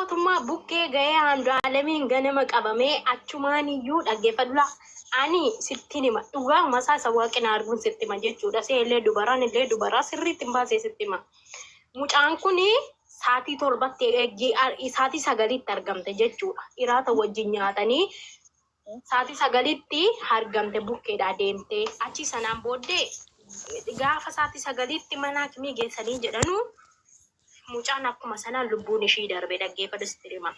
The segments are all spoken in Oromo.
mootummaa bukkee ga'ee Andu'aalemiin ganama qabamee achumaan iyyuu dhaggeeffadhu. Ani sittiin hima dhugaa masaa isa waaqina arguun sitti hima jechuudha. Seellee dubaraan illee dubaraa sirriitti hin baasee sitti hima. Mucaan kuni saatii torbatti saatii sagalitti argamte jechuudha. Hiraata wajjin nyaatanii saatii sagalitti argamte bukkeedhaa deemtee achi sanaan booddee gaafa saatii sagalitti mana akimii geessanii jedhanu mucaan akkuma sanaan lubbuun ishii darbe dhaggeeffadhu sitti hima.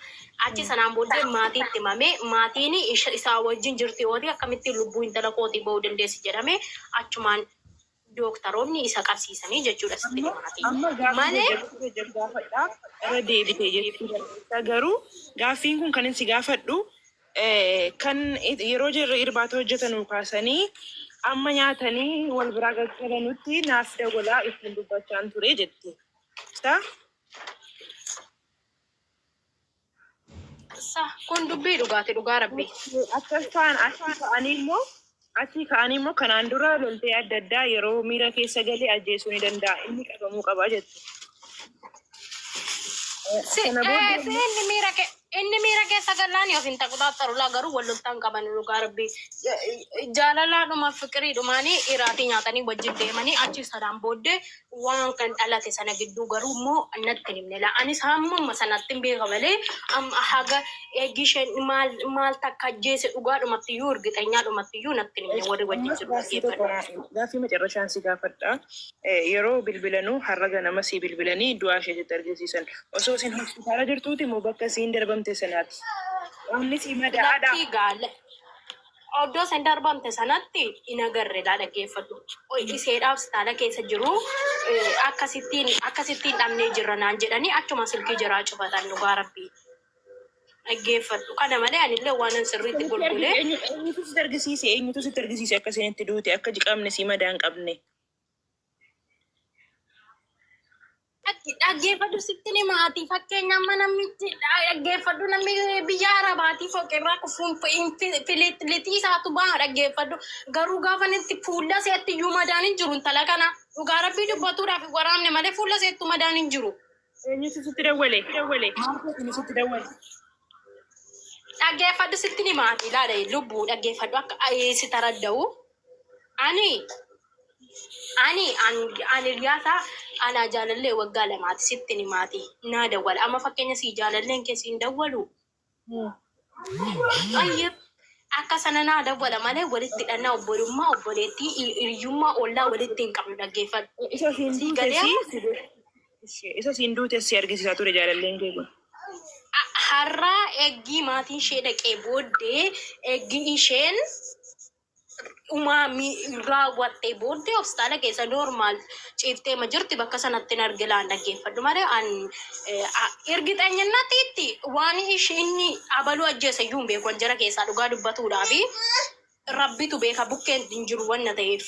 Achi sanaan booddee maatiitti himame maatiin isaa wajjin jirti yoo ta'e akkamittiin lubbuu intala kootii ba'uu dandeessi jedhame achumaan dooktaroonni isa qabsiisanii jechuudha sitti hima. Malee irra deebitee jechuudha. Garuu gaaffiin kun kan inni gaafadhu kan yeroo jirra irbaata hojjetan kaasanii amma nyaatanii wal biraa gaggeeffanutti naaf dawalaa ittiin dubbachaan ture jetti. Kun dubbii dhugaa rabbi. Achi ka'anii immoo kanaan dura loltee adda addaa yeroo miira keessa galee ajjeesuu ni danda'a. Inni qabamuu qaba jettu. Inni miira keessa galaan yoo hin taquxaaxaru laa garuu walloltaan qaban dhugaa rabbi. Jaalalaadhuma fiqiriidhumaanii iraatii nyaatanii wajjin deemanii achi sanaan booddee waan kan dhalate sana gidduu garuu immoo natti himne laa. Anis hammuma sanatti hin beeka malee haga eeggisheen maal takka ajjeese dhugaadhumatti iyyuu urgixeenyaadhumatti iyyuu natti himne warri wajjin jiru. Gaaffii macarrashaan si gaafadha. Yeroo bilbilanuu har'a ganama si bilbilanii du'aa isheetti argisiisan. Osoo isin hospitaala jirtuuti moo bakka siin darbamte sanaatti? Onni si madaa'aadha. Oddoo sen darbamte sanatti hin agarre dhaggeeffadhu. Iseedhaaf hospitaala keessa jiru akkasittiin dhabnee jirra naan jedhanii achuma silkii jiraa cufatan dhugaa rabbii. Dhaggeeffadhu. Kana malee anillee waan sirriitti gurgulee. Eenyutu sitti argisiise akka isinitti duute akka jiqamne si madaa hin qabne? Dhaggeeffadhu sitti ni maatii fakkeenyaaf mana miti dhaggeeffadhu namni biyya arabaatii foqirraa kufuun filiitii isaatu ba'a dhaggeeffadhu garuu gaafa itti fuula seetti iyyuu madaan hin jiru intala kana dhugaa rabbii dubbatuudhaaf waraabne malee fuula seettu madaan hin jiru. Eenyutu sitti dawwale? Sitti dawwale? Dhaggeeffadhu sitti ni maatii laala lubbuu dhaggeeffadhu akka si taradda'u ani riyaasaa ana jaalallee waggaa lamaati sitti ni maatii naa dawwala amma fakkeenya si jaalalleen keessi hin dawwalu. Akka sana naa dawwala malee walitti hidhannaa obbolummaa obboleettii hiriyyummaa ollaa walitti hin qabnu dhaggeeffadhu. Isa siin duute si argisiisaa ture jaalalleen kee kun. Har'aa eeggii maatiin ishee dhaqee booddee eeggii isheen raawwattee booddee hospitaala keessa normaal ciiftee ma jirti bakka sanatti hin argilaan dhaggeeffadhu malee ergixeenyannatti waan isheen abaluu ajjeese iyyuu hin beeku jara keessaa dhugaa dubbatuudhaa fi rabbitu beeka bukkeen hin jiru wanna ta'eef.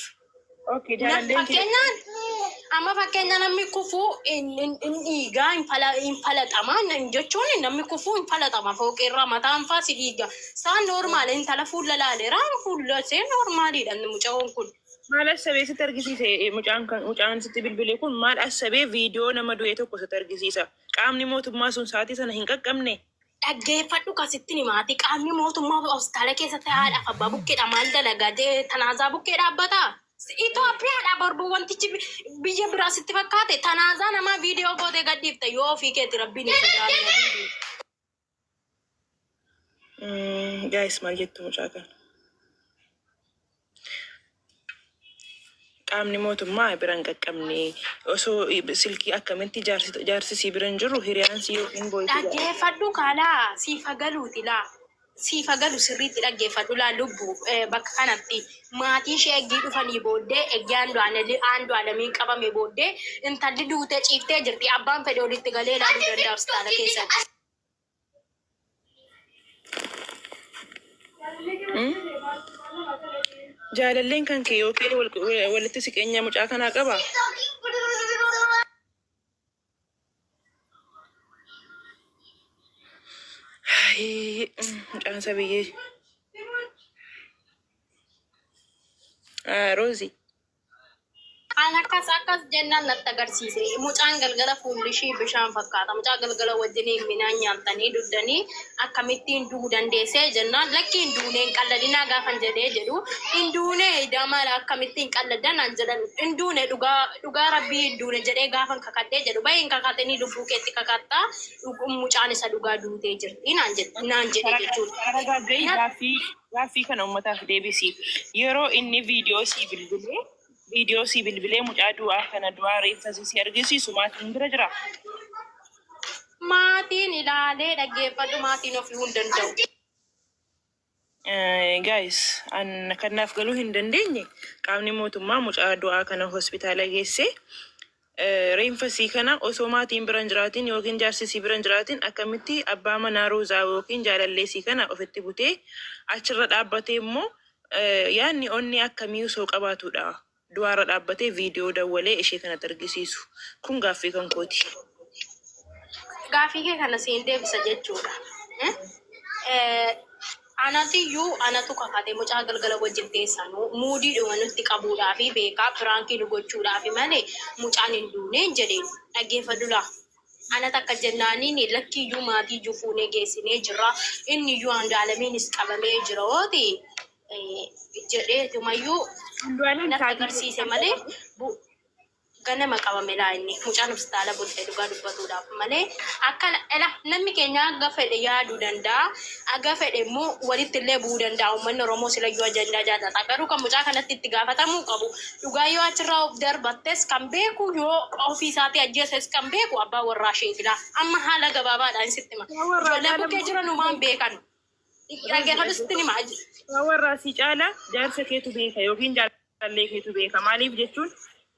Amma fakkeenya namni kufuu dhiigaa hin falaxama jechuun namni kufuu hin falaxama fooqirraa mataan faasi dhiiga isaan normaal intala fuula laaleera fuula see normaaliidha mucaan kun. Maal asabee sitti argisiise mucaan sitti bilbilee kun maal asabee viidiyoo nama du'e tokko sitti argisiisa qaamni mootummaa sun saatii sana hin qaqqabne. Dhaggeeffadhu kasitti ni maatii qaamni mootummaa hospitaala keessatti haadhaaf abbaa bukkeedha maal dalagaa tanaazaa bukkee dhaabbataa. Itoophiyaadha barbuu wantichi biyya biraa sitti fakkaate tanaazaa namaa viidiyoo gootee gadhiifte yoo ofii keetti rabbiin isa jaalladhu. Guys maal jettu mucaa kana? Qaamni mootummaa biraan qaqqabne osoo silkii akkamitti jaarsisii biraan jiru hiriyaan si yookiin booytii. Dhaggeeffadhu kaalaa siifa galuuti laa. Siifa galu sirriitti dhaggeeffadhu laa lubbuu bakka kanatti maatii ishee eeggii dhufanii booddee eeggii Andu'aalemiin qabame booddee intalli duutee ciiftee jirti abbaan fedhe walitti galee ilaaluu danda'a hospitaala keessatti. Jaalalleen kan kee yookiin walitti siqeenya mucaa kanaa qaba? Mucaan sabiyyee. Ani Ana akkas jennaan natti agarsiise. Mucaan galgala fuulli ishee bishaan fakkaata. Mucaa galgala wajjin midhaan nyaatanii dhuddanii akkamittiin du'uu dandeessee jennaan lakki hin duuneen qalladinaa gaafan jedhee jedhu hin duunee damala akkamittiin qalladan an jedhan hin duune dhugaa rabbii hin duune jedhee gaafan kakadhee jedhu baay'een kakatanii lubbuu keetti kakattaa mucaan isa dhugaa duutee jirti naan jedhe jechuudha. Gaaffii kana uummataaf deebisi. Yeroo inni viidiyoo si bilbilee mucaa du'aa kana du'aa reeffa si argisiisu maatiin bira jira. Maatiin ilaalee dhaggeeffatu maatiin ofii hin danda'u. Guys, an kanaaf galuu hin dandeenye qaamni mootummaa mucaa du'aa kana hospitaala geesse reeffa si kana osoo maatiin bira hin jiraatin yookiin jaarsisii bira hin jiraatin akkamitti abbaa manaa Roozaa yookiin jaalallee si kana ofitti butee achirra dhaabbatee immoo yaanni onni akkamii osoo qabaatudha. Du'aarra dhaabbatee viidiyoo dawwalee ishee kanatti argisiisu. Kun gaaffii kan kooti. Gaaffii kee kana siin deebisa jechuudha. Anatu kakate mucaa galgala wajjin teessan muudii dhuma nutti qabuudhaa fi beekaa firaankii nu gochuudhaa fi malee mucaan hin duune jedheen dhaggeeffadhu laa. Ana takka jennaaniin lakkiiyyuu maatiiyyuu fuunee geessinee jirra. Inni iyyuu Andu'aalemiinis qabamee jira hooti jedheetumayyuu natti agarsiise malee ganama qabame laa inni mucaan hospitaala bultee dhugaa dubbatuudhaaf malee akkana namni keenya aga fedhe yaaduu danda'a aga fedhe immoo walitti illee bu'uu danda'a uummanni Oromoo silayyuu ajandaa jaallata garuu kan mucaa kanatti itti gaafatamuu qabu dhugaa yoo achirraa of darbattes kan beeku yoo ofii isaatii ajjeeses kan beeku abbaa warraa isheetidha amma haala gabaabaadhaan sitti hima ijoollee bukkee jiran uumaan beekan dhaggeeffadhusitti nima warraa si caala jaarsa keetu beeka yookiin jaalallee keetu beeka maaliif jechuun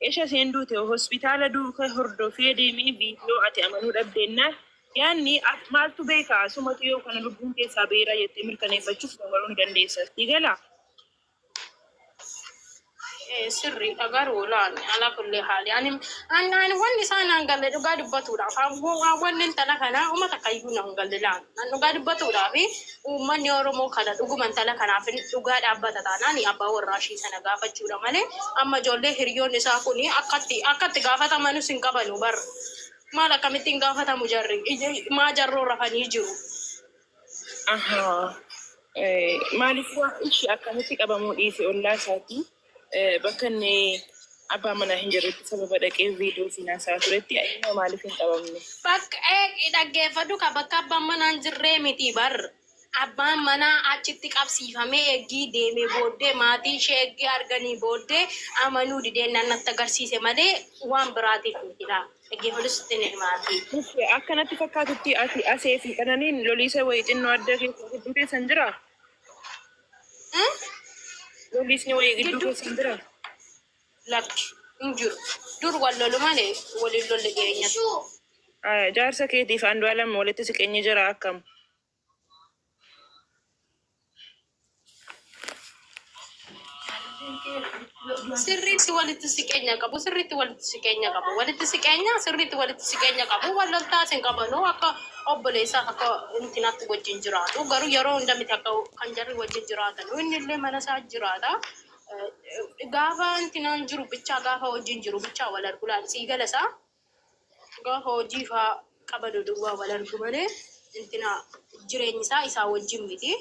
Esha senduute hospitaala duuka hordofee deemee viidiyoo ati amanuu dhabdeennaan yaanni maaltu beekaa sumatu yoo kana lubbuun keessaa beeraa jettee mirkaneeffachuuf dabaluu ni dandeessa. Digala. Sirri garuu laanne ala kullee haali ani wanni isaan hangalle dhugaa dubbatuudhaaf wanni intala kana uummata kayyuu na hangalle laan dhugaa dubbatuudhaaf uummanni Oromoo kana dhuguma intala kanaaf dhugaa dhaabbata taanaan abbaa warraa ishii sana gaafachuudha malee amma ijoollee hiriyoonni isaa kun akkatti gaafatamanus hin qabanu bar maal akkamittiin gaafatamu jarri maa jarroo rafanii jiru. Maaliif waan ishii akkamitti qabamuu dhiise ollaa isaatii bakka inni abbaa manaa hin jirretti sababa dhaqee viidiyoo siinaasaa turetti ayyuma maaliif hin qabamne? Bakka dhaggeeffadhu ka bakka abbaan manaa hin jirree miti bar. Abbaan manaa achitti qabsiifamee eeggii deemee booddee maatii ishee eeggii arganii booddee amanuu dideen natti agarsiise malee waan biraatiif mitidha. Dhaggeeffadhusitti ni maatii. Akkanatti fakkaatutti ati asee fi kananiin loliisa wayii xinnoo adda gidduu keessan jiraa? Loliisni wayii gidduu keessan jira? Lakki hin jiru. Dur wal lolu malee waliin lolli dhiyeenyatti. Jaarsa keetiif Andu'aalem walitti siqeenyi jira akkam? Sirriitti walitti siqeenya qabu. Walitti siqeenya qabu. Wal loltaas hin qabanu akka obboleessaa akka intinatti wajjin jiraatu. Garuu yeroo hunda miti akka kan jarri wajjin jiraatan. Inni illee mana isaa jiraata. Gaafa intinaan jiru bichaa gaafa wajjin jiru bichaa wal argu laal siigala isaa. Gaafa hojii fa'aa qabadu duwwaa wal argu malee intina jireenyi isaa wajjin miti.